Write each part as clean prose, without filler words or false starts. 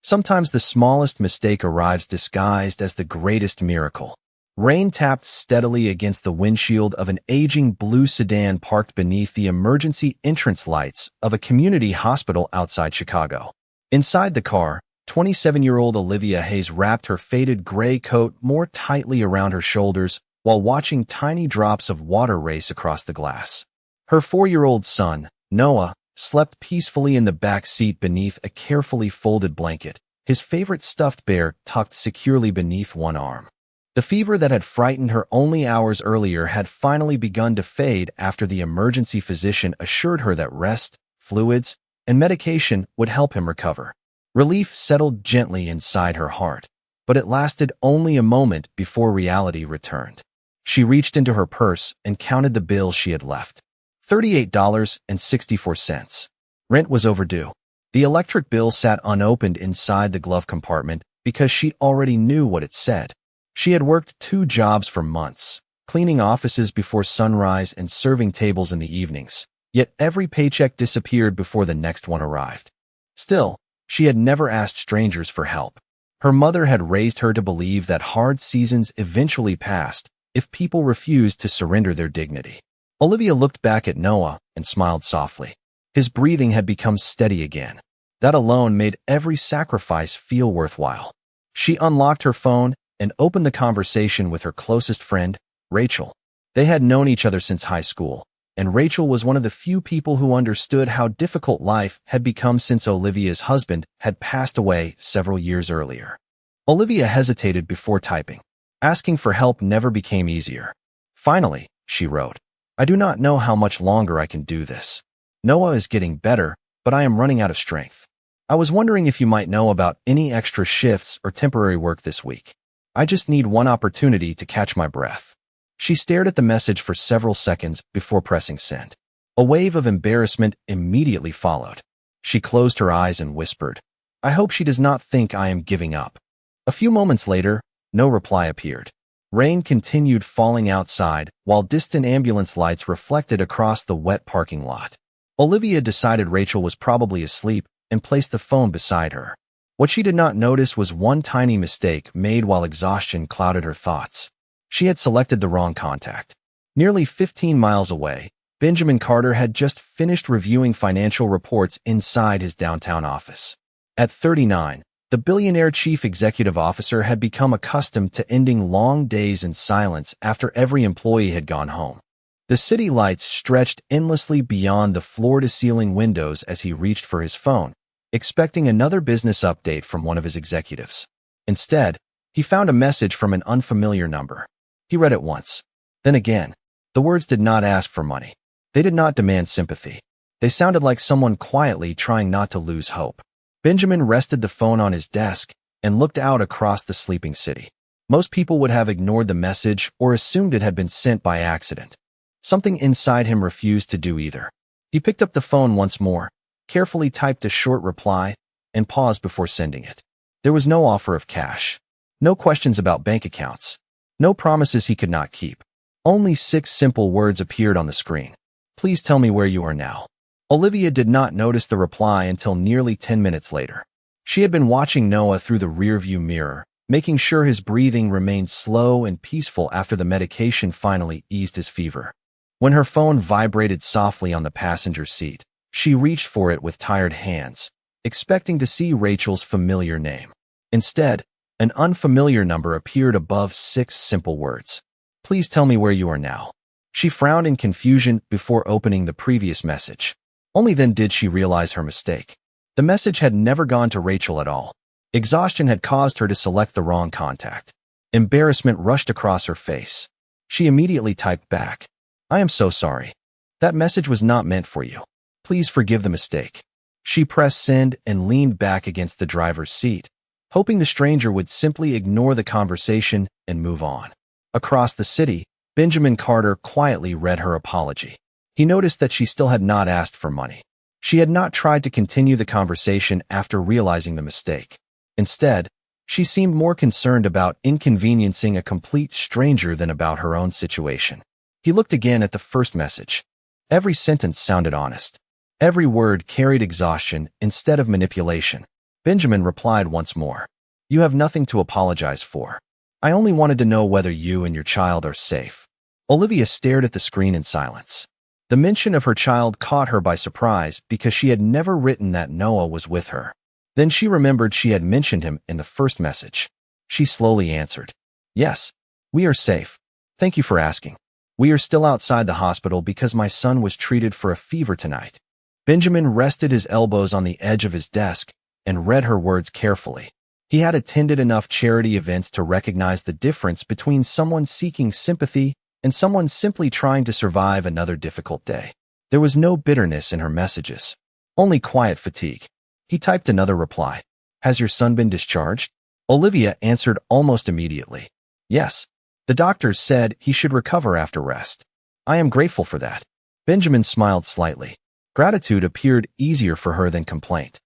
Sometimes the smallest mistake arrives disguised as the greatest miracle. Rain tapped steadily against the windshield of an aging blue sedan parked beneath the emergency entrance lights of a community hospital outside Chicago. Inside the car, 27-year-old Olivia Hayes wrapped her faded gray coat more tightly around her shoulders while watching tiny drops of water race across the glass. Her 4-year-old son, Noah, slept peacefully in the back seat beneath a carefully folded blanket, his favorite stuffed bear tucked securely beneath one arm. The fever that had frightened her only hours earlier had finally begun to fade after the emergency physician assured her that rest, fluids, and medication would help him recover. Relief settled gently inside her heart, but it lasted only a moment before reality returned. She reached into her purse and counted the bill she had left. $38.64. Rent was overdue. The electric bill sat unopened inside the glove compartment because she already knew what it said. She had worked 2 jobs for months, cleaning offices before sunrise and serving tables in the evenings, yet every paycheck disappeared before the next one arrived. Still, she had never asked strangers for help. Her mother had raised her to believe that hard seasons eventually passed if people refused to surrender their dignity. Olivia looked back at Noah and smiled softly. His breathing had become steady again. That alone made every sacrifice feel worthwhile. She unlocked her phone and opened the conversation with her closest friend, Rachel. They had known each other since high school, and Rachel was one of the few people who understood how difficult life had become since Olivia's husband had passed away several years earlier. Olivia hesitated before typing. Asking for help never became easier. Finally, she wrote, "I do not know how much longer I can do this. Noah is getting better, but I am running out of strength. I was wondering if you might know about any extra shifts or temporary work this week. I just need one opportunity to catch my breath." She stared at the message for several seconds before pressing send. A wave of embarrassment immediately followed. She closed her eyes and whispered, "I hope she does not think I am giving up." A few moments later, no reply appeared. Rain continued falling outside while distant ambulance lights reflected across the wet parking lot. Olivia decided Rachel was probably asleep and placed the phone beside her. What she did not notice was one tiny mistake made while exhaustion clouded her thoughts. She had selected the wrong contact. Nearly 15 miles away, Benjamin Carter had just finished reviewing financial reports inside his downtown office. At 39, the Billionaire chief executive officer had become accustomed to ending long days in silence after every employee had gone home. The city lights stretched endlessly beyond the floor-to-ceiling windows as he reached for his phone, expecting another business update from one of his executives. Instead, he found a message from an unfamiliar number. He read it once, then again. The words did not ask for money. They did not demand sympathy. They sounded like someone quietly trying not to lose hope. Benjamin rested the phone on his desk and looked out across the sleeping city. Most people would have ignored the message or assumed it had been sent by accident. Something inside him refused to do either. He picked up the phone once more, carefully typed a short reply, and paused before sending it. There was no offer of cash. No questions about bank accounts. No promises he could not keep. Only 6 simple words appeared on the screen. "Please tell me where you are now." Olivia did not notice the reply until nearly 10 minutes later. She had been watching Noah through the rearview mirror, making sure his breathing remained slow and peaceful after the medication finally eased his fever. When her phone vibrated softly on the passenger seat, she reached for it with tired hands, expecting to see Rachel's familiar name. Instead, an unfamiliar number appeared above 6 simple words. "Please tell me where you are now." She frowned in confusion before opening the previous message. Only then did she realize her mistake. The message had never gone to Rachel at all. Exhaustion had caused her to select the wrong contact. Embarrassment rushed across her face. She immediately typed back, "I am so sorry. That message was not meant for you. Please forgive the mistake." She pressed send and leaned back against the driver's seat, hoping the stranger would simply ignore the conversation and move on. Across the city, Benjamin Carter quietly read her apology. He noticed that she still had not asked for money. She had not tried to continue the conversation after realizing the mistake. Instead, she seemed more concerned about inconveniencing a complete stranger than about her own situation. He looked again at the first message. Every sentence sounded honest. Every word carried exhaustion instead of manipulation. Benjamin replied once more. You have nothing to apologize for. I only wanted to know whether you and your child are safe. Olivia stared at the screen in silence. The mention of her child caught her by surprise because she had never written that Noah was with her. Then she remembered she had mentioned him in the first message. She slowly answered, Yes, we are safe. Thank you for asking. We are still outside the hospital because my son was treated for a fever tonight. Benjamin rested his elbows on the edge of his desk and read her words carefully. He had attended enough charity events to recognize the difference between someone seeking sympathy and someone simply trying to survive another difficult day. There was no bitterness in her messages, only quiet fatigue. He typed another reply. Has your son been discharged? Olivia answered almost immediately. Yes. The doctors said he should recover after rest. I am grateful for that. Benjamin smiled slightly. Gratitude appeared easier for her than complaint.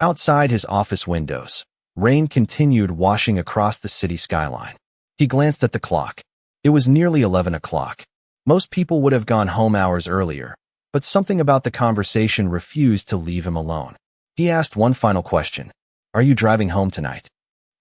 Outside his office windows, rain continued washing across the city skyline. He glanced at the clock. It was nearly 11 o'clock. Most people would have gone home hours earlier, but something about the conversation refused to leave him alone. He asked one final question. Are you driving home tonight?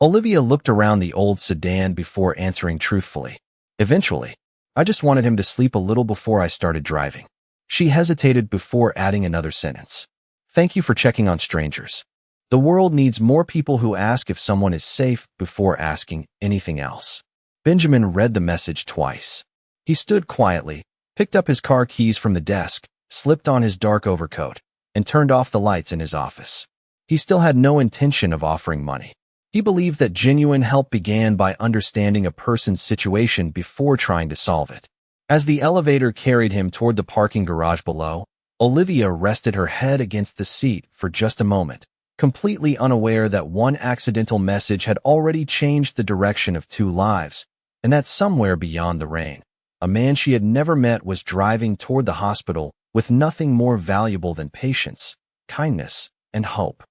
Olivia looked around the old sedan before answering truthfully. Eventually, I just wanted him to sleep a little before I started driving. She hesitated before adding another sentence. Thank you for checking on strangers. The world needs more people who ask if someone is safe before asking anything else. Benjamin read the message twice. He stood quietly, picked up his car keys from the desk, slipped on his dark overcoat, and turned off the lights in his office. He still had no intention of offering money. He believed that genuine help began by understanding a person's situation before trying to solve it. As the elevator carried him toward the parking garage below, Olivia rested her head against the seat for just a moment, completely unaware that one accidental message had already changed the direction of two lives, and that somewhere beyond the rain, a man she had never met was driving toward the hospital with nothing more valuable than patience, kindness, and hope.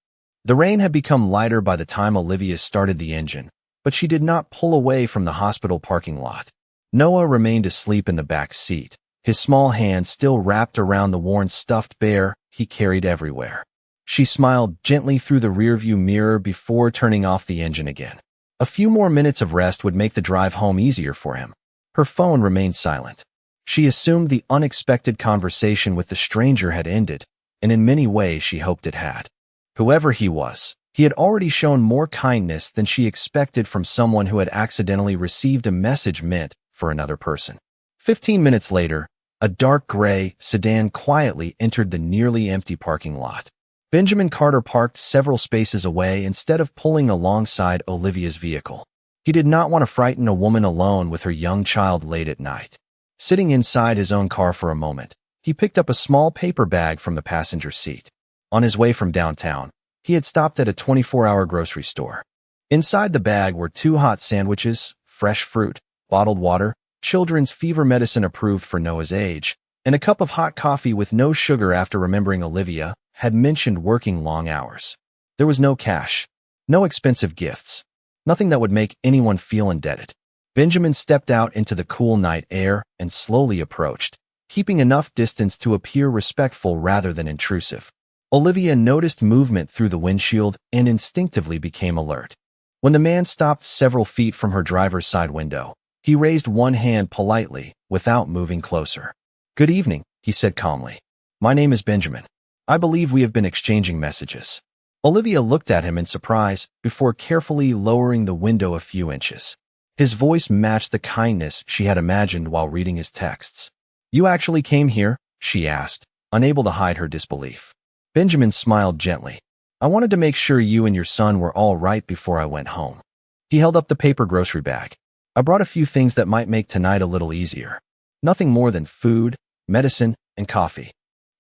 The rain had become lighter by the time Olivia started the engine, but she did not pull away from the hospital parking lot. Noah remained asleep in the back seat, his small hand still wrapped around the worn stuffed bear he carried everywhere. She smiled gently through the rearview mirror before turning off the engine again. A few more minutes of rest would make the drive home easier for him. Her phone remained silent. She assumed the unexpected conversation with the stranger had ended, and in many ways she hoped it had. Whoever he was, he had already shown more kindness than she expected from someone who had accidentally received a message meant for another person. 15 minutes later, a dark gray sedan quietly entered the nearly empty parking lot. Benjamin Carter parked several spaces away instead of pulling alongside Olivia's vehicle. He did not want to frighten a woman alone with her young child late at night. Sitting inside his own car for a moment, he picked up a small paper bag from the passenger seat. On his way from downtown, he had stopped at a 24-hour grocery store. Inside the bag were 2 hot sandwiches, fresh fruit, bottled water, children's fever medicine approved for Noah's age, and a cup of hot coffee with no sugar after remembering Olivia had mentioned working long hours. There was no cash, no expensive gifts, nothing that would make anyone feel indebted. Benjamin stepped out into the cool night air and slowly approached, keeping enough distance to appear respectful rather than intrusive. Olivia noticed movement through the windshield and instinctively became alert. When the man stopped several feet from her driver's side window, he raised one hand politely, without moving closer. Good evening, he said calmly. My name is Benjamin. I believe we have been exchanging messages. Olivia looked at him in surprise before carefully lowering the window a few inches. His voice matched the kindness she had imagined while reading his texts. You actually came here? She asked, unable to hide her disbelief. Benjamin smiled gently. I wanted to make sure you and your son were all right before I went home. He held up the paper grocery bag. I brought a few things that might make tonight a little easier. Nothing more than food, medicine, and coffee.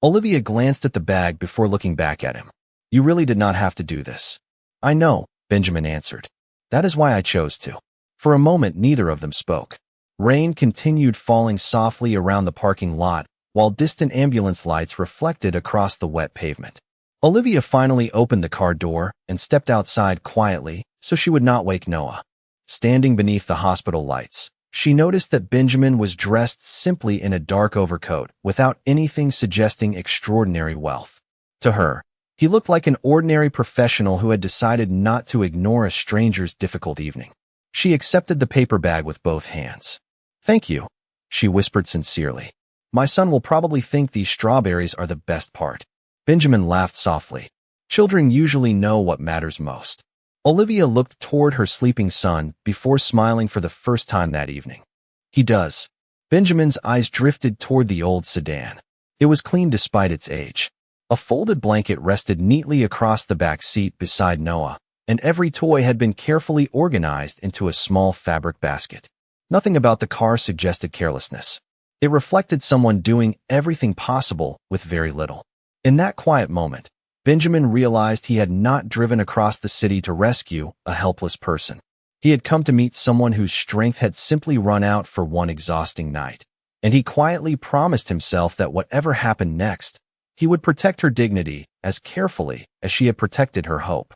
Olivia glanced at the bag before looking back at him. You really did not have to do this. I know, Benjamin answered. That is why I chose to. For a moment, neither of them spoke. Rain continued falling softly around the parking lot, while distant ambulance lights reflected across the wet pavement. Olivia finally opened the car door and stepped outside quietly so she would not wake Noah. Standing beneath the hospital lights, she noticed that Benjamin was dressed simply in a dark overcoat without anything suggesting extraordinary wealth. To her, He looked like an ordinary professional who had decided not to ignore a stranger's difficult evening. She accepted the paper bag with both hands. "Thank you," she whispered sincerely. "My son will probably think these strawberries are the best part." Benjamin laughed softly. Children usually know what matters most. Olivia looked toward her sleeping son before smiling for the first time that evening. "He does." Benjamin's eyes drifted toward the old sedan. It was clean despite its age. A folded blanket rested neatly across the back seat beside Noah, and every toy had been carefully organized into a small fabric basket. Nothing about the car suggested carelessness. It reflected someone doing everything possible with very little. In that quiet moment, Benjamin realized he had not driven across the city to rescue a helpless person. He had come to meet someone whose strength had simply run out for one exhausting night, and he quietly promised himself that whatever happened next, he would protect her dignity as carefully as she had protected her hope.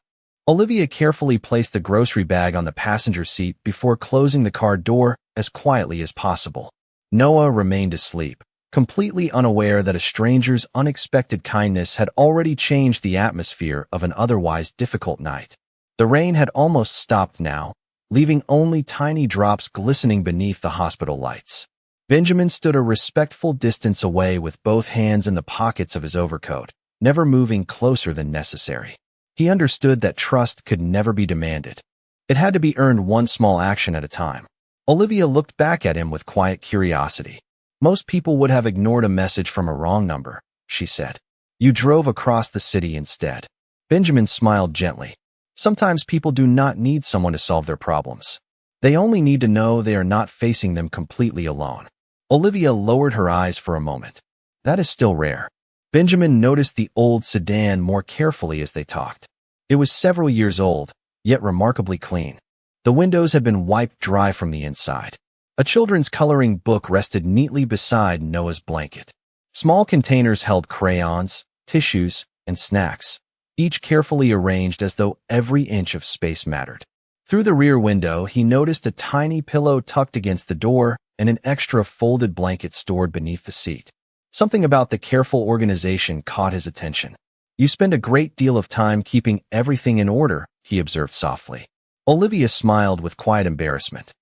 Olivia carefully placed the grocery bag on the passenger seat before closing the car door as quietly as possible. Noah remained asleep, completely unaware that a stranger's unexpected kindness had already changed the atmosphere of an otherwise difficult night. The rain had almost stopped now, leaving only tiny drops glistening beneath the hospital lights. Benjamin stood a respectful distance away with both hands in the pockets of his overcoat, never moving closer than necessary. He understood that trust could never be demanded. It had to be earned one small action at a time. Olivia looked back at him with quiet curiosity. "Most people would have ignored a message from a wrong number," she said. "You drove across the city instead." Benjamin smiled gently. "Sometimes people do not need someone to solve their problems. They only need to know they are not facing them completely alone." Olivia lowered her eyes for a moment. "That is still rare." Benjamin noticed the old sedan more carefully as they talked. It was several years old, yet remarkably clean. The windows had been wiped dry from the inside. A children's coloring book rested neatly beside Noah's blanket. Small containers held crayons, tissues, and snacks, each carefully arranged as though every inch of space mattered. Through the rear window, he noticed a tiny pillow tucked against the door and an extra folded blanket stored beneath the seat. Something about the careful organization caught his attention. "You spend a great deal of time keeping everything in order," he observed softly. Olivia smiled with quiet embarrassment.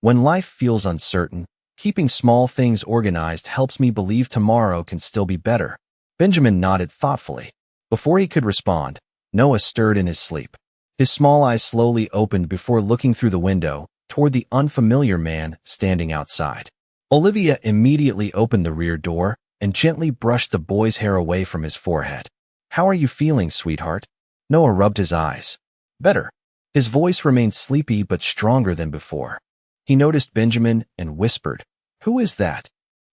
"When life feels uncertain, keeping small things organized helps me believe tomorrow can still be better." Benjamin nodded thoughtfully. Before he could respond, Noah stirred in his sleep. His small eyes slowly opened before looking through the window toward the unfamiliar man standing outside. Olivia immediately opened the rear door and gently brushed the boy's hair away from his forehead. "How are you feeling, sweetheart?" Noah rubbed his eyes. "Better." His voice remained sleepy but stronger than before. He noticed Benjamin and whispered, "Who is that?"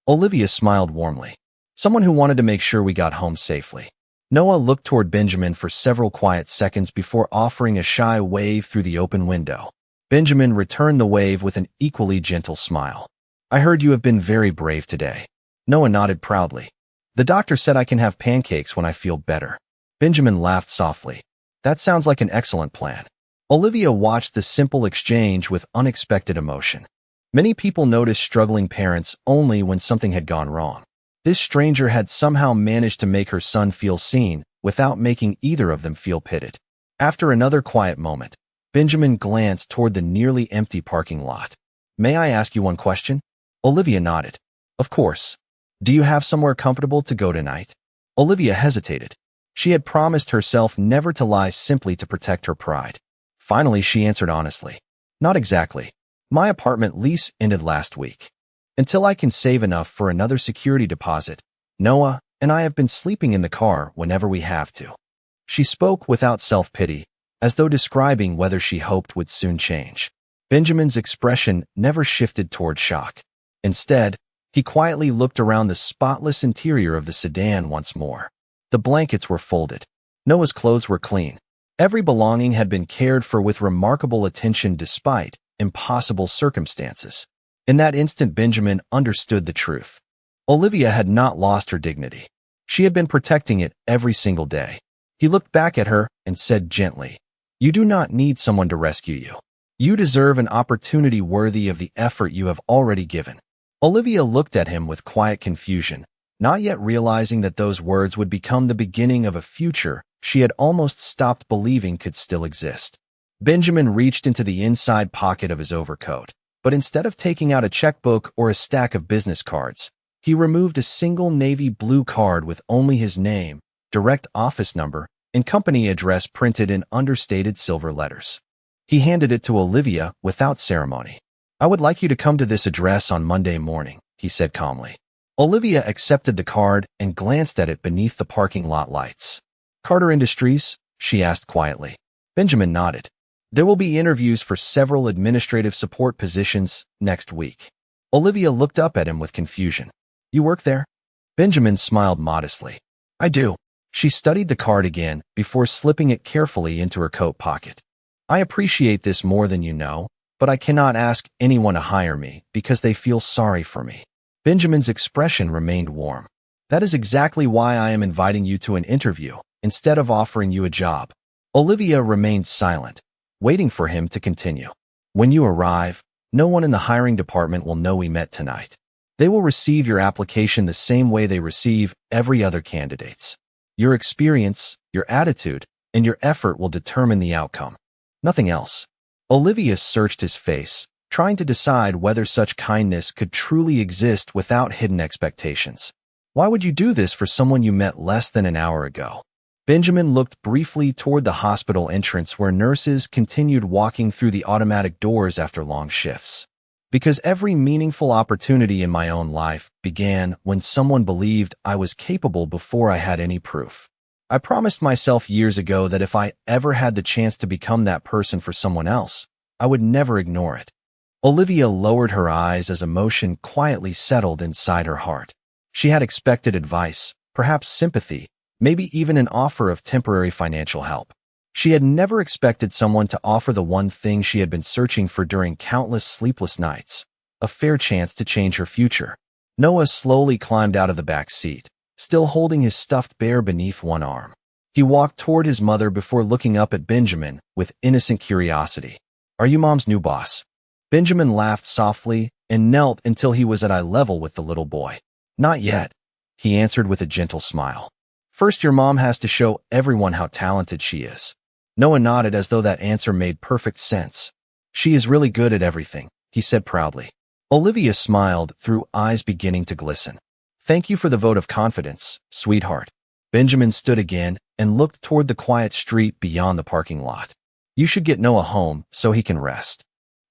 Olivia smiled warmly. "Someone who wanted to make sure we got home safely." Noah looked toward Benjamin for several quiet seconds before offering a shy wave through the open window. Benjamin returned the wave with an equally gentle smile. "I heard you have been very brave today." Noah nodded proudly. "The doctor said I can have pancakes when I feel better." Benjamin laughed softly. "That sounds like an excellent plan." Olivia watched the simple exchange with unexpected emotion. Many people notice struggling parents only when something had gone wrong. This stranger had somehow managed to make her son feel seen without making either of them feel pitied. After another quiet moment, Benjamin glanced toward the nearly empty parking lot. "May I ask you one question?" Olivia nodded. "Of course. Do you have somewhere comfortable to go tonight?" Olivia hesitated. She had promised herself never to lie simply to protect her pride. Finally, she answered honestly. "Not exactly. My apartment lease ended last week. Until I can save enough for another security deposit, Noah and I have been sleeping in the car whenever we have to." She spoke without self-pity, as though describing whether she hoped would soon change. Benjamin's expression never shifted toward shock. Instead, he quietly looked around the spotless interior of the sedan once more. The blankets were folded. Noah's clothes were clean. Every belonging had been cared for with remarkable attention despite impossible circumstances. In that instant, Benjamin understood the truth. Olivia had not lost her dignity. She had been protecting it every single day. He looked back at her and said gently, "You do not need someone to rescue you. You deserve an opportunity worthy of the effort you have already given." Olivia looked at him with quiet confusion, not yet realizing that those words would become the beginning of a future she had almost stopped believing could still exist. Benjamin reached into the inside pocket of his overcoat, but instead of taking out a checkbook or a stack of business cards, he removed a single navy blue card with only his name, direct office number, and company address printed in understated silver letters. He handed it to Olivia without ceremony. "I would like you to come to this address on Monday morning," he said calmly. Olivia accepted the card and glanced at it beneath the parking lot lights. "Carter Industries?" she asked quietly. Benjamin nodded. "There will be interviews for several administrative support positions next week." Olivia looked up at him with confusion. "You work there?" Benjamin smiled modestly. "I do." She studied the card again before slipping it carefully into her coat pocket. "I appreciate this more than you know, but I cannot ask anyone to hire me because they feel sorry for me." Benjamin's expression remained warm. "That is exactly why I am inviting you to an interview, instead of offering you a job." Olivia remained silent, waiting for him to continue. "When you arrive, no one in the hiring department will know we met tonight. They will receive your application the same way they receive every other candidate's. Your experience, your attitude, and your effort will determine the outcome. Nothing else." Olivia searched his face, trying to decide whether such kindness could truly exist without hidden expectations. "Why would you do this for someone you met less than an hour ago?" Benjamin looked briefly toward the hospital entrance where nurses continued walking through the automatic doors after long shifts. "Because every meaningful opportunity in my own life began when someone believed I was capable before I had any proof. I promised myself years ago that if I ever had the chance to become that person for someone else, I would never ignore it." Olivia lowered her eyes as emotion quietly settled inside her heart. She had expected advice, perhaps sympathy, maybe even an offer of temporary financial help. She had never expected someone to offer the one thing she had been searching for during countless sleepless nights, a fair chance to change her future. Noah slowly climbed out of the back seat, still holding his stuffed bear beneath one arm. He walked toward his mother before looking up at Benjamin with innocent curiosity. "Are you Mom's new boss?" Benjamin laughed softly and knelt until he was at eye level with the little boy. "Not yet," he answered with a gentle smile. "First, your mom has to show everyone how talented she is." Noah nodded as though that answer made perfect sense. "She is really good at everything," he said proudly. Olivia smiled through eyes beginning to glisten. "Thank you for the vote of confidence, sweetheart." Benjamin stood again and looked toward the quiet street beyond the parking lot. "You should get Noah home so he can rest."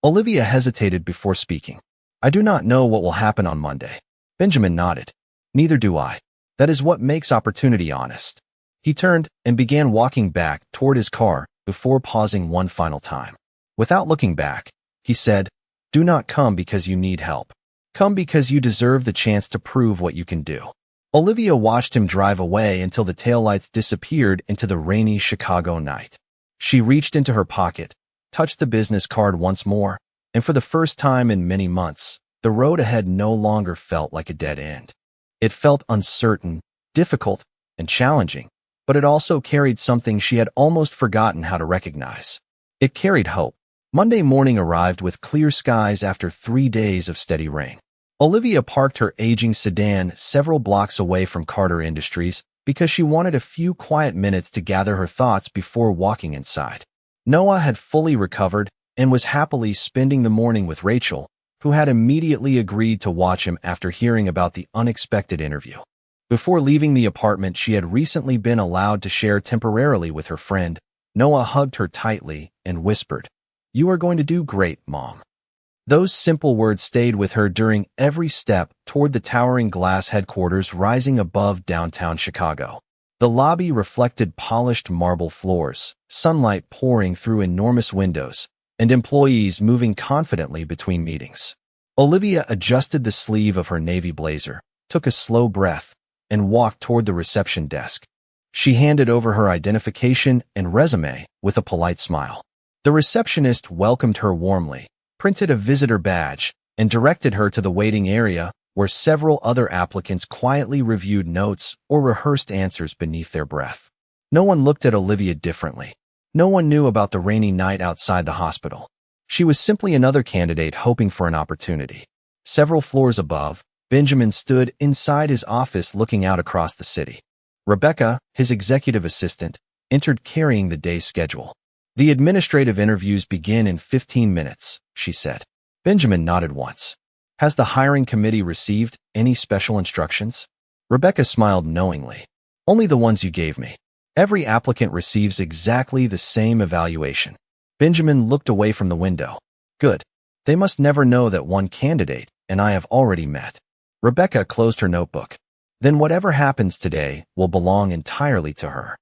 Olivia hesitated before speaking. "I do not know what will happen on Monday." Benjamin nodded. "Neither do I. That is what makes opportunity honest." He turned and began walking back toward his car before pausing one final time. Without looking back, he said, "Do not come because you need help. Come because you deserve the chance to prove what you can do." Olivia watched him drive away until the taillights disappeared into the rainy Chicago night. She reached into her pocket, touched the business card once more, and for the first time in many months, the road ahead no longer felt like a dead end. It felt uncertain, difficult, and challenging, but it also carried something she had almost forgotten how to recognize. It carried hope. Monday morning arrived with clear skies after 3 days of steady rain. Olivia parked her aging sedan several blocks away from Carter Industries because she wanted a few quiet minutes to gather her thoughts before walking inside. Noah had fully recovered and was happily spending the morning with Rachel, who had immediately agreed to watch him after hearing about the unexpected interview. Before leaving the apartment she had recently been allowed to share temporarily with her friend, Noah hugged her tightly and whispered, "You are going to do great, Mom." Those simple words stayed with her during every step toward the towering glass headquarters rising above downtown Chicago. The lobby reflected polished marble floors, sunlight pouring through enormous windows, and employees moving confidently between meetings. Olivia adjusted the sleeve of her navy blazer, took a slow breath, and walked toward the reception desk. She handed over her identification and resume with a polite smile. The receptionist welcomed her warmly, printed a visitor badge, and directed her to the waiting area where several other applicants quietly reviewed notes or rehearsed answers beneath their breath. No one looked at Olivia differently. No one knew about the rainy night outside the hospital. She was simply another candidate hoping for an opportunity. Several floors above, Benjamin stood inside his office looking out across the city. Rebecca, his executive assistant, entered carrying the day's schedule. "The administrative interviews begin in 15 minutes, she said. Benjamin nodded once. "Has the hiring committee received any special instructions?" Rebecca smiled knowingly. "Only the ones you gave me. Every applicant receives exactly the same evaluation." Benjamin looked away from the window. "Good. They must never know that one candidate and I have already met." Rebecca closed her notebook. "Then whatever happens today will belong entirely to her."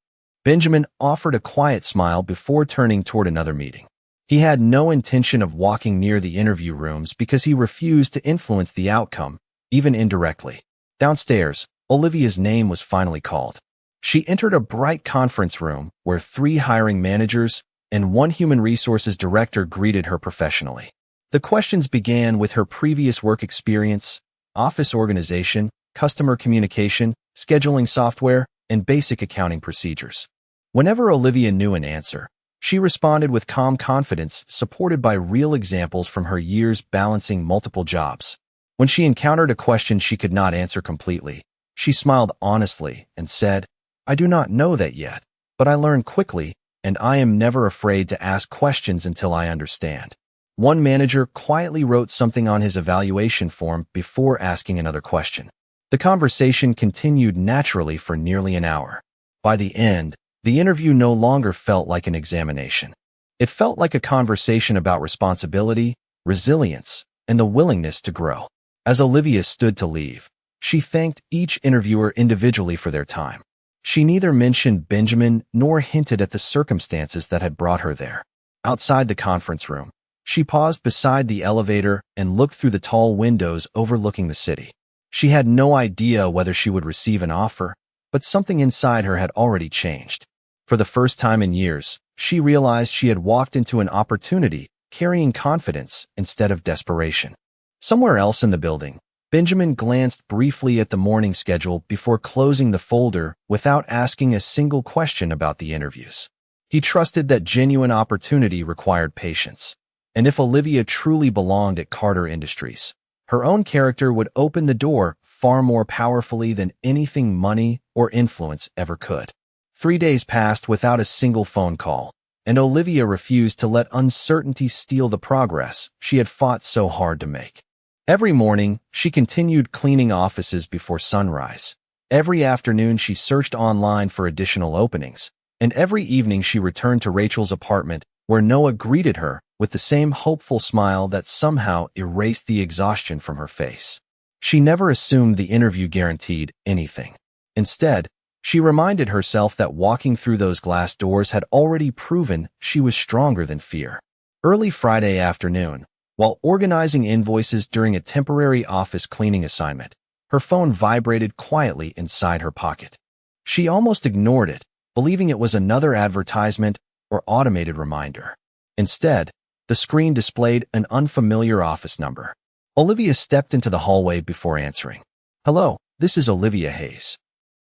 Benjamin offered a quiet smile before turning toward another meeting. He had no intention of walking near the interview rooms because he refused to influence the outcome, even indirectly. Downstairs, Olivia's name was finally called. She entered a bright conference room where 3 hiring managers and 1 human resources director greeted her professionally. The questions began with her previous work experience, office organization, customer communication, scheduling software, and basic accounting procedures. Whenever Olivia knew an answer, she responded with calm confidence supported by real examples from her years balancing multiple jobs. When she encountered a question she could not answer completely, she smiled honestly and said, "I do not know that yet, but I learn quickly, and I am never afraid to ask questions until I understand." One manager quietly wrote something on his evaluation form before asking another question. The conversation continued naturally for nearly an hour. By the end, the interview no longer felt like an examination. It felt like a conversation about responsibility, resilience, and the willingness to grow. As Olivia stood to leave, she thanked each interviewer individually for their time. She neither mentioned Benjamin nor hinted at the circumstances that had brought her there. Outside the conference room, she paused beside the elevator and looked through the tall windows overlooking the city. She had no idea whether she would receive an offer, but something inside her had already changed. For the first time in years, she realized she had walked into an opportunity, carrying confidence instead of desperation. Somewhere else in the building, Benjamin glanced briefly at the morning schedule before closing the folder without asking a single question about the interviews. He trusted that genuine opportunity required patience, and if Olivia truly belonged at Carter Industries, her own character would open the door far more powerfully than anything money or influence ever could. 3 days passed without a single phone call, and Olivia refused to let uncertainty steal the progress she had fought so hard to make. Every morning, she continued cleaning offices before sunrise. Every afternoon, she searched online for additional openings, and every evening she returned to Rachel's apartment, where Noah greeted her with the same hopeful smile that somehow erased the exhaustion from her face. She never assumed the interview guaranteed anything. Instead, she reminded herself that walking through those glass doors had already proven she was stronger than fear. Early Friday afternoon, while organizing invoices during a temporary office cleaning assignment, her phone vibrated quietly inside her pocket. She almost ignored it, believing it was another advertisement or automated reminder. Instead, the screen displayed an unfamiliar office number. Olivia stepped into the hallway before answering. "Hello, this is Olivia Hayes."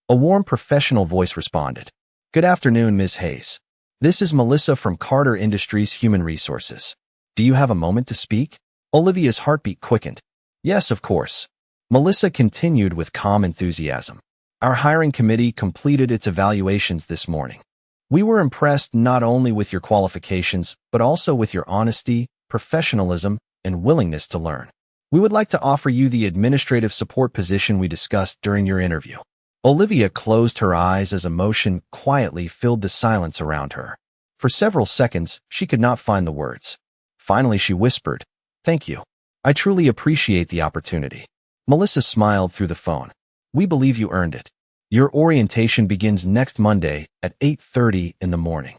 A warm professional voice responded. "Good afternoon, Ms. Hayes. This is Melissa from Carter Industries Human Resources. Do you have a moment to speak?" Olivia's heartbeat quickened. "Yes, of course." Melissa continued with calm enthusiasm. "Our hiring committee completed its evaluations this morning. We were impressed not only with your qualifications, but also with your honesty, professionalism, and willingness to learn. We would like to offer you the administrative support position we discussed during your interview." Olivia closed her eyes as emotion quietly filled the silence around her. For several seconds, she could not find the words. Finally, she whispered, "Thank you. I truly appreciate the opportunity." Melissa smiled through the phone. "We believe you earned it. Your orientation begins next Monday at 8:30 in the morning."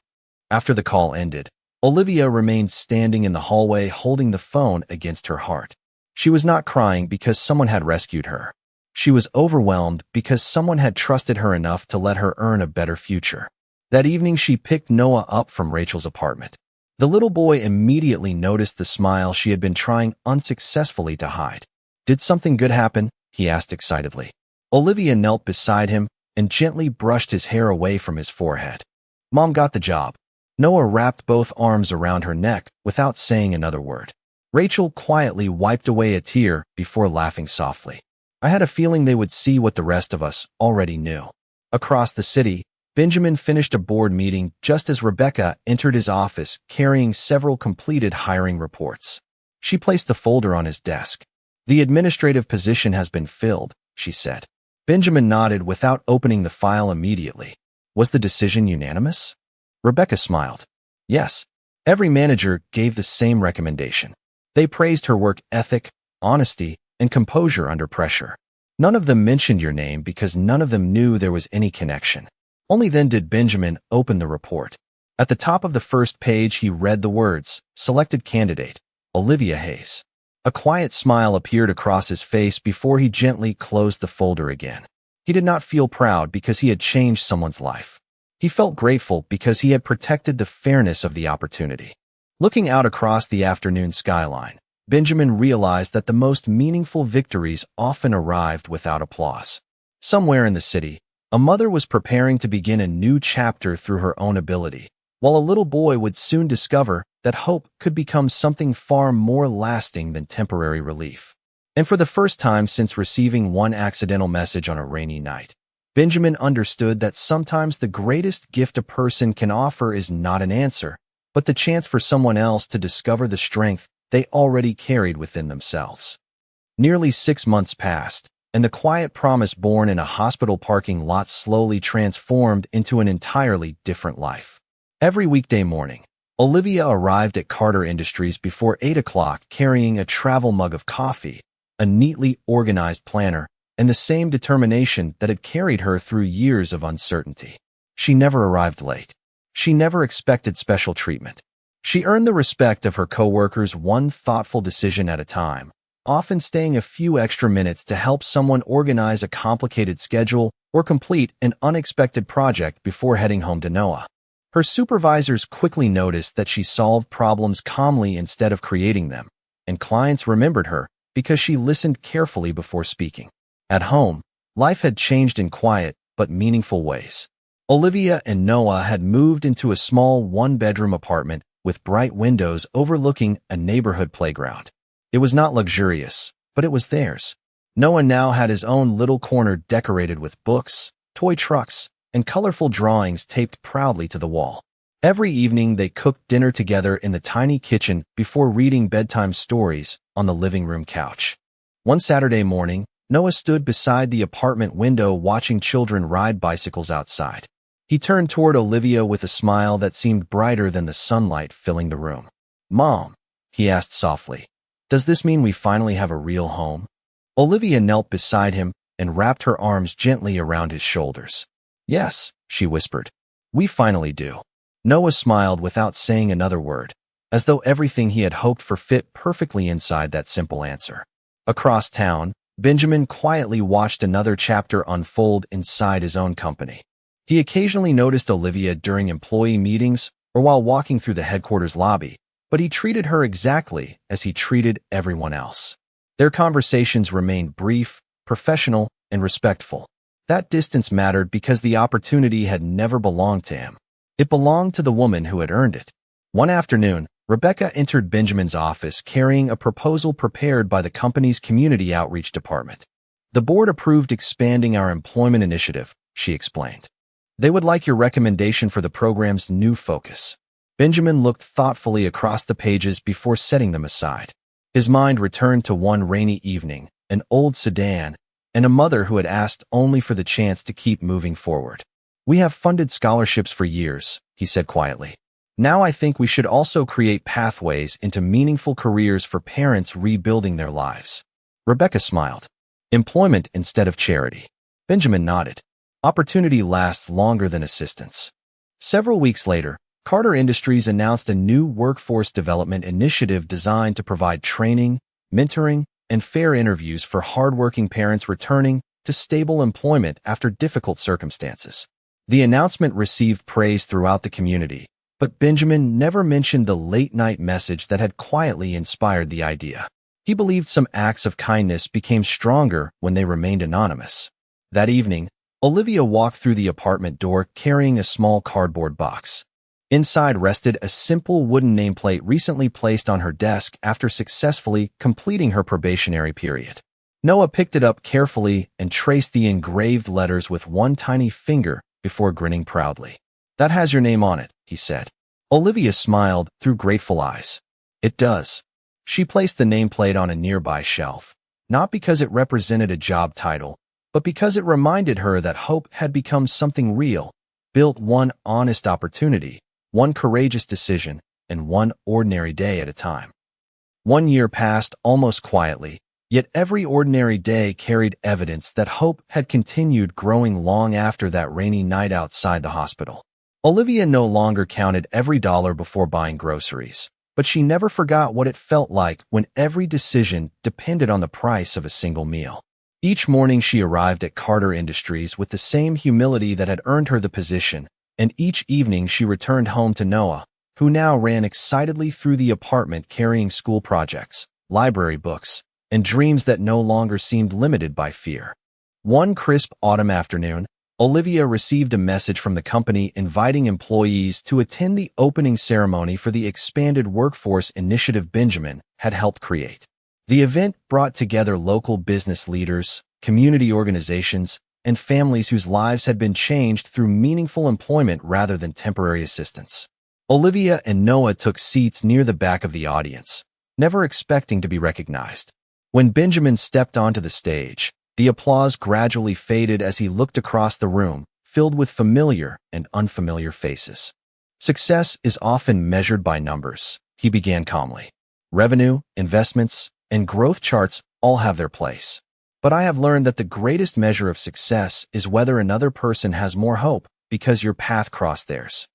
After the call ended, Olivia remained standing in the hallway holding the phone against her heart. She was not crying because someone had rescued her. She was overwhelmed because someone had trusted her enough to let her earn a better future. That evening, she picked Noah up from Rachel's apartment. The little boy immediately noticed the smile she had been trying unsuccessfully to hide. "Did something good happen?" he asked excitedly. Olivia knelt beside him and gently brushed his hair away from his forehead. "Mom got the job." Noah wrapped both arms around her neck without saying another word. Rachel quietly wiped away a tear before laughing softly. "I had a feeling they would see what the rest of us already knew." Across the city, Benjamin finished a board meeting just as Rebecca entered his office carrying several completed hiring reports. She placed the folder on his desk. "The administrative position has been filled," she said. Benjamin nodded without opening the file immediately. "Was the decision unanimous?" Rebecca smiled. "Yes. Every manager gave the same recommendation. They praised her work ethic, honesty, and composure under pressure. None of them mentioned your name because none of them knew there was any connection." Only then did Benjamin open the report. At the top of the first page he read the words, "Selected candidate, Olivia Hayes." A quiet smile appeared across his face before he gently closed the folder again. He did not feel proud because he had changed someone's life. He felt grateful because he had protected the fairness of the opportunity. Looking out across the afternoon skyline, Benjamin realized that the most meaningful victories often arrived without applause. Somewhere in the city, a mother was preparing to begin a new chapter through her own ability, while a little boy would soon discover that hope could become something far more lasting than temporary relief. And for the first time since receiving one accidental message on a rainy night, Benjamin understood that sometimes the greatest gift a person can offer is not an answer, but the chance for someone else to discover the strength they already carried within themselves. Nearly 6 months passed, and the quiet promise born in a hospital parking lot slowly transformed into an entirely different life. Every weekday morning, Olivia arrived at Carter Industries before 8 o'clock carrying a travel mug of coffee, a neatly organized planner, and the same determination that had carried her through years of uncertainty. She never arrived late. She never expected special treatment. She earned the respect of her coworkers one thoughtful decision at a time, often staying a few extra minutes to help someone organize a complicated schedule or complete an unexpected project before heading home to Noah. Her supervisors quickly noticed that she solved problems calmly instead of creating them, and clients remembered her because she listened carefully before speaking. At home, life had changed in quiet but meaningful ways. Olivia and Noah had moved into a small one-bedroom apartment with bright windows overlooking a neighborhood playground. It was not luxurious, but it was theirs. Noah now had his own little corner decorated with books, toy trucks, and colorful drawings taped proudly to the wall. Every evening they cooked dinner together in the tiny kitchen before reading bedtime stories on the living room couch. One Saturday morning, Noah stood beside the apartment window watching children ride bicycles outside. He turned toward Olivia with a smile that seemed brighter than the sunlight filling the room. "Mom," he asked softly, "does this mean we finally have a real home?" Olivia knelt beside him and wrapped her arms gently around his shoulders. "Yes," she whispered, "we finally do." Noah smiled without saying another word, as though everything he had hoped for fit perfectly inside that simple answer. Across town, Benjamin quietly watched another chapter unfold inside his own company. He occasionally noticed Olivia during employee meetings or while walking through the headquarters lobby, but he treated her exactly as he treated everyone else. Their conversations remained brief, professional, and respectful. That distance mattered because the opportunity had never belonged to him. It belonged to the woman who had earned it. One afternoon, Rebecca entered Benjamin's office carrying a proposal prepared by the company's community outreach department. "The board approved expanding our employment initiative," she explained. "They would like your recommendation for the program's new focus." Benjamin looked thoughtfully across the pages before setting them aside. His mind returned to one rainy evening, an old sedan, and a mother who had asked only for the chance to keep moving forward. "We have funded scholarships for years," he said quietly. "Now I think we should also create pathways into meaningful careers for parents rebuilding their lives." Rebecca smiled. "Employment instead of charity." Benjamin nodded. "Opportunity lasts longer than assistance." Several weeks later, Carter Industries announced a new workforce development initiative designed to provide training, mentoring, and fair interviews for hardworking parents returning to stable employment after difficult circumstances. The announcement received praise throughout the community, but Benjamin never mentioned the late-night message that had quietly inspired the idea. He believed some acts of kindness became stronger when they remained anonymous. That evening, Olivia walked through the apartment door carrying a small cardboard box. Inside rested a simple wooden nameplate recently placed on her desk after successfully completing her probationary period. Noah picked it up carefully and traced the engraved letters with one tiny finger before grinning proudly. "That has your name on it," he said. Olivia smiled through grateful eyes. "It does." She placed the nameplate on a nearby shelf, not because it represented a job title, but because it reminded her that hope had become something real, built one honest opportunity, one courageous decision, and one ordinary day at a time. 1 year passed almost quietly, yet every ordinary day carried evidence that hope had continued growing long after that rainy night outside the hospital. Olivia no longer counted every dollar before buying groceries, but she never forgot what it felt like when every decision depended on the price of a single meal. Each morning she arrived at Carter Industries with the same humility that had earned her the position, and each evening she returned home to Noah, who now ran excitedly through the apartment carrying school projects, library books, and dreams that no longer seemed limited by fear. One crisp autumn afternoon, Olivia received a message from the company inviting employees to attend the opening ceremony for the expanded workforce initiative Benjamin had helped create. The event brought together local business leaders, community organizations, and families whose lives had been changed through meaningful employment rather than temporary assistance. Olivia and Noah took seats near the back of the audience, never expecting to be recognized. When Benjamin stepped onto the stage, the applause gradually faded as he looked across the room, filled with familiar and unfamiliar faces. "Success is often measured by numbers," he began calmly. "Revenue, investments, and growth charts all have their place. But I have learned that the greatest measure of success is whether another person has more hope because your path crossed theirs."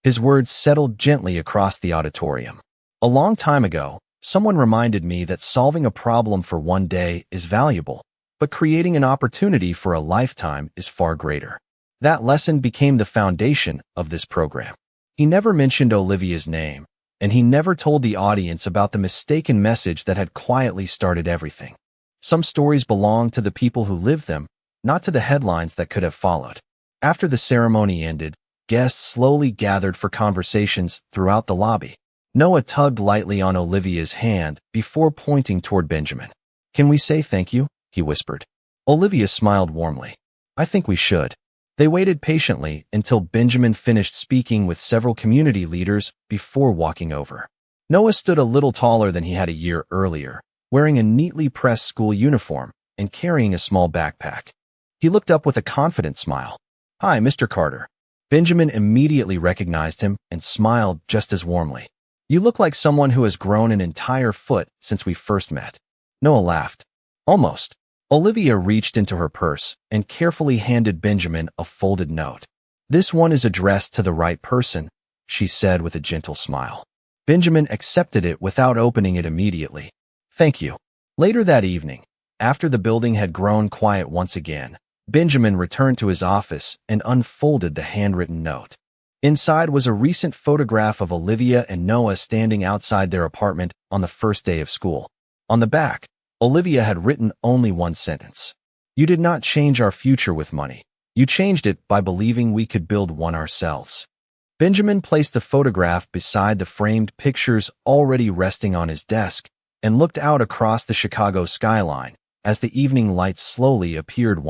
His words settled gently across the auditorium. "A long time ago, someone reminded me that solving a problem for one day is valuable, but creating an opportunity for a lifetime is far greater." That lesson became the foundation of this program. He never mentioned Olivia's name, and he never told the audience about the mistaken message that had quietly started everything. Some stories belong to the people who lived them, not to the headlines that could have followed. After the ceremony ended, guests slowly gathered for conversations throughout the lobby. Noah tugged lightly on Olivia's hand before pointing toward Benjamin. "Can we say thank you?" he whispered. Olivia smiled warmly. "I think we should." They waited patiently until Benjamin finished speaking with several community leaders before walking over. Noah stood a little taller than he had a year earlier, wearing a neatly pressed school uniform and carrying a small backpack. He looked up with a confident smile. "Hi, Mr. Carter." Benjamin immediately recognized him and smiled just as warmly. "You look like someone who has grown an entire foot since we first met." Noah laughed. "Almost." Olivia reached into her purse and carefully handed Benjamin a folded note. "This one is addressed to the right person," she said with a gentle smile. Benjamin accepted it without opening it immediately. "Thank you." Later that evening, after the building had grown quiet once again, Benjamin returned to his office and unfolded the handwritten note. Inside was a recent photograph of Olivia and Noah standing outside their apartment on the first day of school. On the back, Olivia had written only one sentence. "You did not change our future with money. You changed it by believing we could build one ourselves." Benjamin placed the photograph beside the framed pictures already resting on his desk and looked out across the Chicago skyline as the evening lights slowly appeared